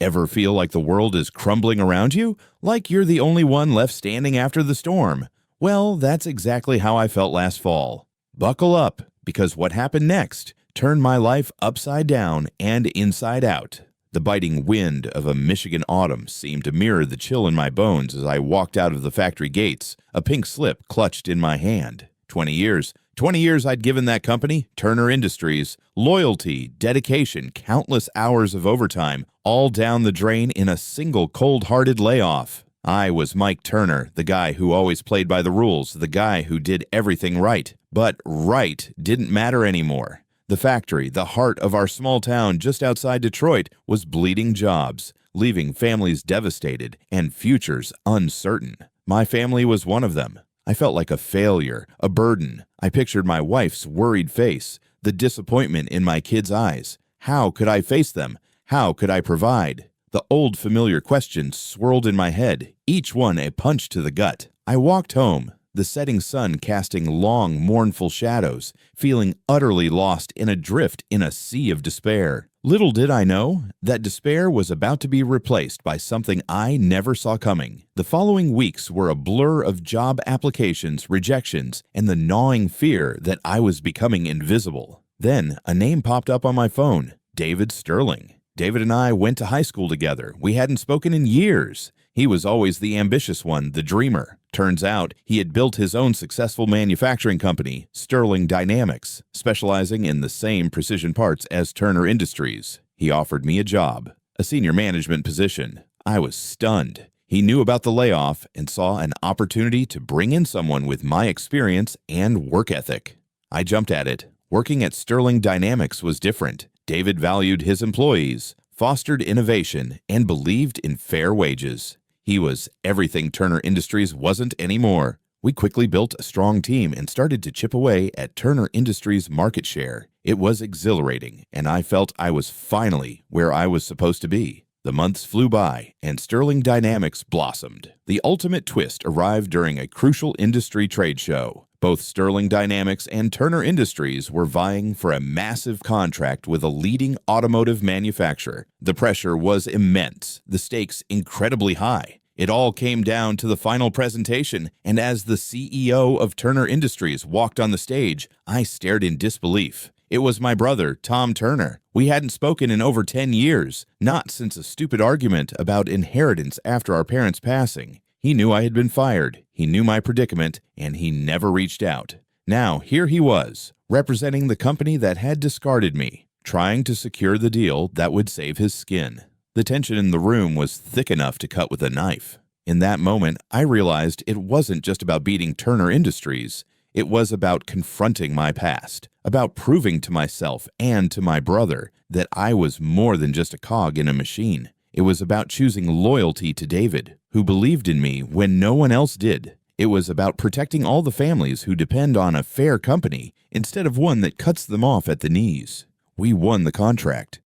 Ever feel like the world is crumbling around you? Like you're the only one left standing after the storm? Well, that's exactly how I felt last fall. Buckle up, because what happened next turned my life upside down and inside out. The biting wind of a Michigan autumn seemed to mirror the chill in my bones as I walked out of the factory gates, a pink slip clutched in my hand. 20 years. 20 years I'd given that company, Turner Industries, loyalty, dedication, countless hours of overtime, all down the drain in a single cold-hearted layoff. I was Mike Turner, the guy who always played by the rules, the guy who did everything right. But right didn't matter anymore. The factory, the heart of our small town just outside Detroit, was bleeding jobs, leaving families devastated and futures uncertain. My family was one of them. I felt like a failure, a burden. I pictured my wife's worried face, the disappointment in my kids' eyes. How could I face them? How could I provide? The old familiar questions swirled in my head, each one a punch to the gut. I walked home, the setting sun casting long, mournful shadows, feeling utterly lost and adrift in a sea of despair. Little did I know that despair was about to be replaced by something I never saw coming. The following weeks were a blur of job applications, rejections, and the gnawing fear that I was becoming invisible. Then a name popped up on my phone, David Sterling. David and I went to high school together. We hadn't spoken in years. He was always the ambitious one, the dreamer. Turns out he had built his own successful manufacturing company, Sterling Dynamics, specializing in the same precision parts as Turner Industries. He offered me a job, a senior management position. I was stunned. He knew about the layoff and saw an opportunity to bring in someone with my experience and work ethic. I jumped at it. Working at Sterling Dynamics was different. David valued his employees, fostered innovation, and believed in fair wages. He was everything Turner Industries wasn't anymore. We quickly built a strong team and started to chip away at Turner Industries' market share. It was exhilarating, and I felt I was finally where I was supposed to be. The months flew by, and Sterling Dynamics blossomed. The ultimate twist arrived during a crucial industry trade show. Both Sterling Dynamics and Turner Industries were vying for a massive contract with a leading automotive manufacturer. The pressure was immense, the stakes incredibly high. It all came down to the final presentation, and as the CEO of Turner Industries walked on the stage, I stared in disbelief. It was my brother, Tom Turner. We hadn't spoken in over 10 years, not since a stupid argument about inheritance after our parents' passing. He knew I had been fired, he knew my predicament, and he never reached out. Now, here he was, representing the company that had discarded me, trying to secure the deal that would save his skin. The tension in the room was thick enough to cut with a knife. In that moment, I realized it wasn't just about beating Turner Industries. It was about confronting my past, about proving to myself and to my brother that I was more than just a cog in a machine. It was about choosing loyalty to David, who believed in me when no one else did. It was about protecting all the families who depend on a fair company instead of one that cuts them off at the knees. We won the contract.